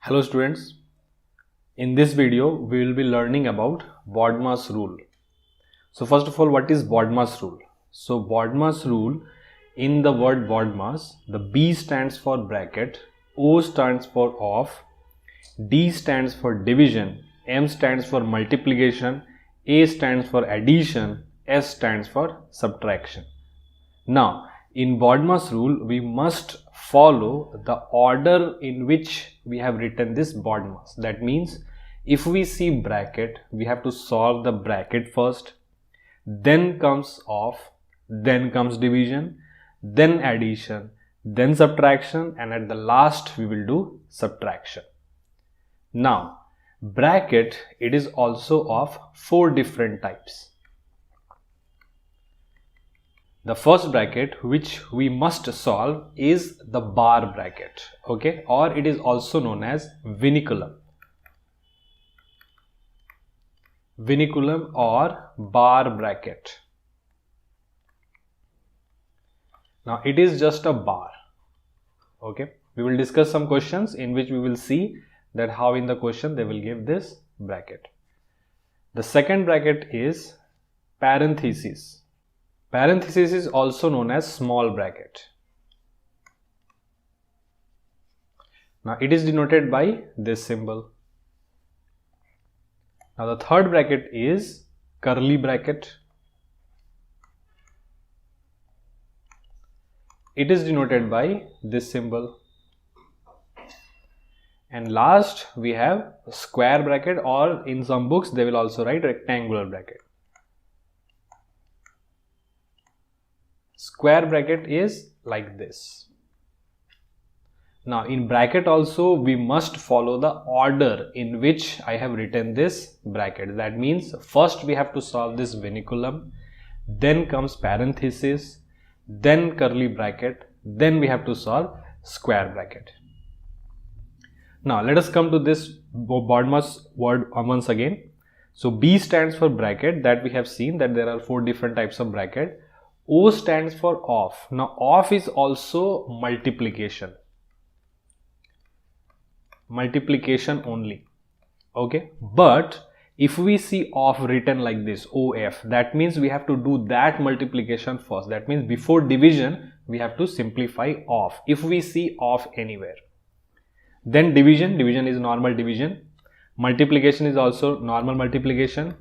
Hello students, in this video we will be learning about BODMAS rule. So first of all, what is BODMAS rule? So BODMAS rule, in the word BODMAS, the B stands for bracket, O stands for off, D stands for division, M stands for multiplication, A stands for addition, S stands for subtraction. Now, in BODMAS rule, we must follow the order in which we have written this BODMAS. That means, if we see bracket, we have to solve the bracket first, then comes off, then comes division, then addition, then subtraction, and at the last we will do subtraction. Now, bracket, it is also of 4 different types. The first bracket which we must solve is the bar bracket, okay, or it is also known as vinculum. Vinculum or bar bracket. Now it is just a bar, okay. We will discuss some questions in which we will see that how in the question they will give this bracket. The second bracket is parenthesis. Parenthesis is also known as small bracket. Now it is denoted by this symbol. Now the third bracket is curly bracket. It is denoted by this symbol. And last we have square bracket, or in some books they will also write rectangular bracket. Square bracket is like this. Now in bracket also we must follow the order in which I have written this bracket. That means first we have to solve this vinculum, then comes parenthesis, then curly bracket, then we have to solve square bracket. Now let us come to this BODMAS word once again. So B stands for bracket, that we have seen that there are 4 different types of bracket. O stands for off. Now off is also multiplication. Multiplication only. Okay. But if we see off written like this, OF, that means we have to do that multiplication first. That means before division, we have to simplify off. If we see off anywhere. Then division is normal division. Multiplication is also normal multiplication.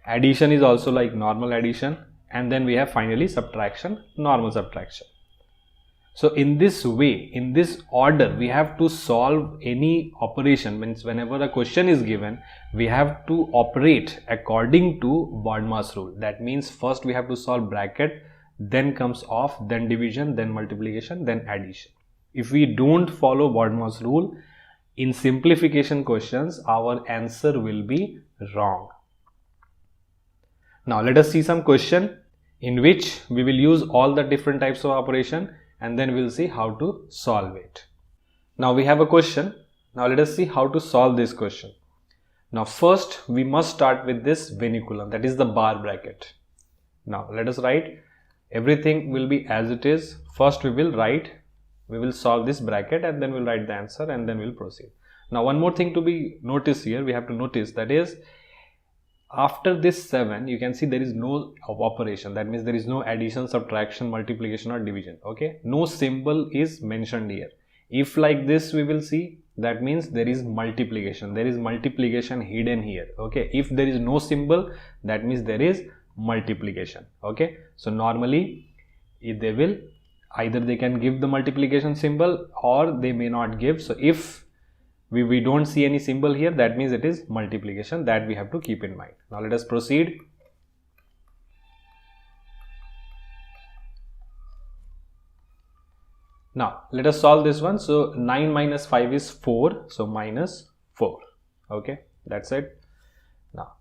Addition is also like normal addition. And then we have finally subtraction, normal subtraction. So in this way, in this order, we have to solve any operation. Means whenever a question is given, we have to operate according to BODMAS rule. That means first we have to solve bracket, then comes off, then division, then multiplication, then addition. If we don't follow BODMAS rule, in simplification questions, our answer will be wrong. Now let us see some question in which we will use all the different types of operation, and then we'll see how to solve it. Now we have a question. Now let us see how to solve this question. Now first we must start with this vinculum, that is the bar bracket. Now let us write. Everything will be as it is. First we will solve this bracket, and then we'll write the answer, and then we'll proceed. Now one more thing to be noticed here, we have to notice, that is, after this 7, you can see there is no operation. That means there is no addition, subtraction, multiplication or division. Okay, no symbol is mentioned here. If like this we will see, that means there is multiplication. There is multiplication hidden here. Okay, if there is no symbol, that means there is multiplication. Okay, so normally if they will either they can give the multiplication symbol or they may not give. So if we don't see any symbol here, that means it is multiplication. That we have to keep in mind. Now let us proceed. Now let us solve this one. So 9 minus 5 is 4. So minus 4. Okay, that's it. Now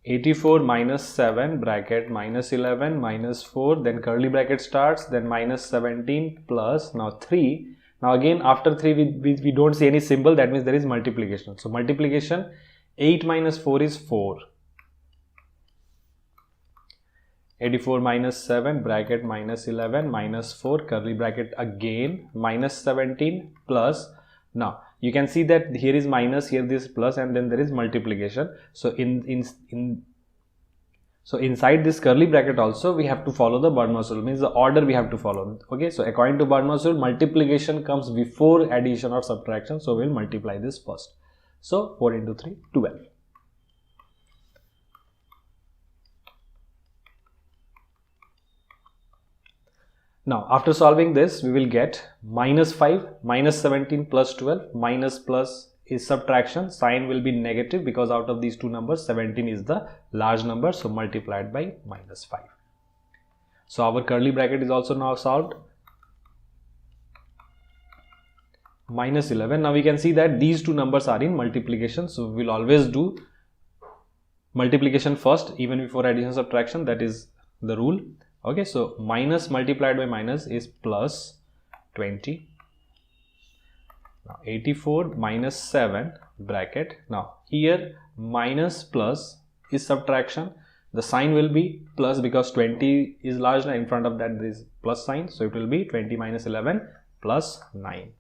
84 minus 7 bracket minus 11 minus 4, then curly bracket starts, then minus 17 plus now 3. Now again after 3 we don't see any symbol, that means there is multiplication. So multiplication, 8 minus 4 is 4. 84 minus 7 bracket minus 11 minus 4 curly bracket again minus 17 plus, now you can see that here is minus, here this plus, and then there is multiplication. So so inside this curly bracket also we have to follow the BODMAS rule, means the order we have to follow. Okay, so according to BODMAS rule, multiplication comes before addition or subtraction, so we'll multiply this first. So 4 into 3, 12. Now after solving this, we will get minus 5, minus 17 plus 12, minus plus is subtraction, sign will be negative because out of these two numbers 17 is the large number, so multiplied by minus 5. So our curly bracket is also now solved. Minus 11. Now we can see that these two numbers are in multiplication, so we will always do multiplication first even before addition subtraction, that is the rule. Okay, so minus multiplied by minus is plus 20. Now 84 minus 7 bracket. Now here minus plus is subtraction. The sign will be plus because 20 is large, and in front of that there is plus sign. So it will be 20 minus 11 plus 9.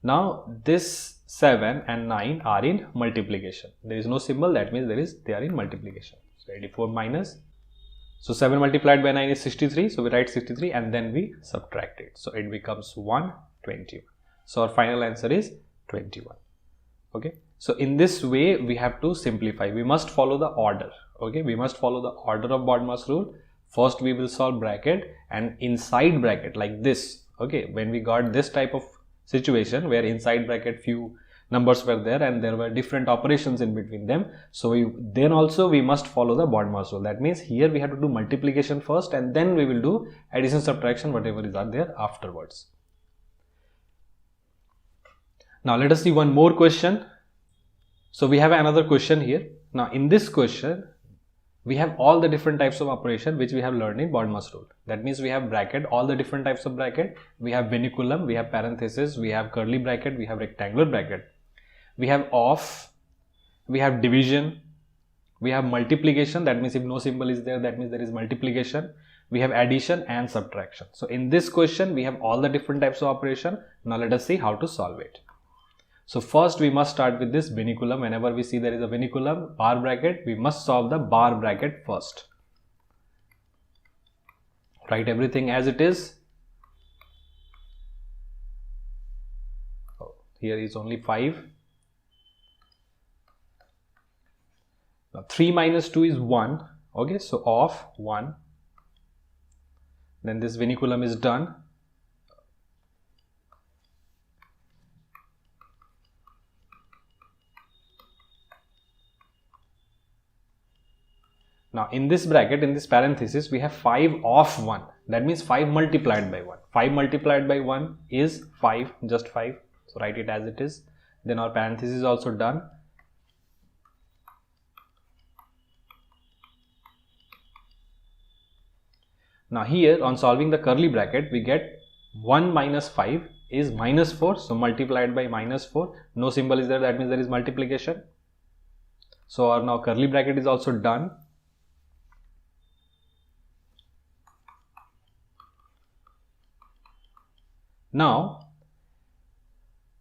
Now this 7 and 9 are in multiplication. There is no symbol, that means they are in multiplication. So 84 minus, so 7 multiplied by 9 is 63, so we write 63 and then we subtract it. So it becomes 121. So our final answer is 21. Okay, so in this way we have to simplify. We must follow the order. Okay, we must follow the order of BODMAS rule. First we will solve bracket, and inside bracket like this. Okay, when we got this type of situation where inside bracket few numbers were there and there were different operations in between them, so then also we must follow the BODMAS rule. That means here we have to do multiplication first and then we will do addition, subtraction, whatever is there afterwards. Now let us see one more question. So we have another question here. Now in this question we have all the different types of operation which we have learned in BODMAS rule. That means we have bracket, all the different types of bracket. We have vinculum, we have parenthesis, we have curly bracket, we have rectangular bracket. We have off, we have division, we have multiplication, that means if no symbol is there, that means there is multiplication. We have addition and subtraction. So in this question we have all the different types of operation. Now let us see how to solve it. So first we must start with this vinculum. Whenever we see there is a vinculum, bar bracket, we must solve the bar bracket first. Write everything as it is. Oh, here is only 5. Now 3 minus 2 is 1. Okay, so off 1. Then this vinculum is done. Now in this bracket, in this parenthesis, we have 5 off 1. That means 5 multiplied by 1. 5 multiplied by 1 is 5, just 5. So write it as it is. Then our parenthesis is also done. Now here on solving the curly bracket, we get 1 minus 5 is minus 4. So multiplied by minus 4. No symbol is there, that means there is multiplication. So our now curly bracket is also done. Now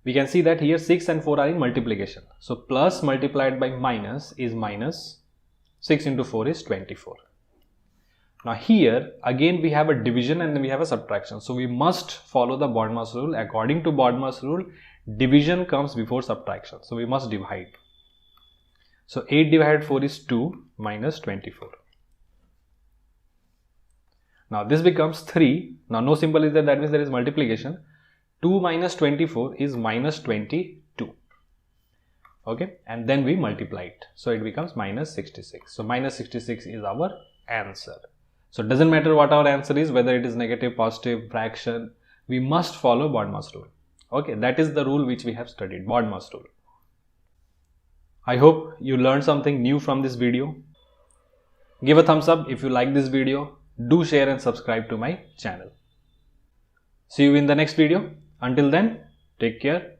we can see that here 6 and 4 are in multiplication. So plus multiplied by minus is minus. 6 into 4 is 24. Now here again we have a division and then we have a subtraction. So we must follow the BODMAS rule. According to BODMAS rule, division comes before subtraction. So we must divide. So 8 divided 4 is 2 minus 24. Now this becomes 3. Now no symbol is there, that means there is multiplication. 2 minus 24 is minus 22. Okay, and then we multiply it. So it becomes minus 66. So minus 66 is our answer. So it doesn't matter what our answer is, whether it is negative, positive, fraction, we must follow BODMAS rule. Okay, that is the rule which we have studied, BODMAS rule. I hope you learned something new from this video. Give a thumbs up if you like this video. Do share and subscribe to my channel. See you in the next video. Until then, take care.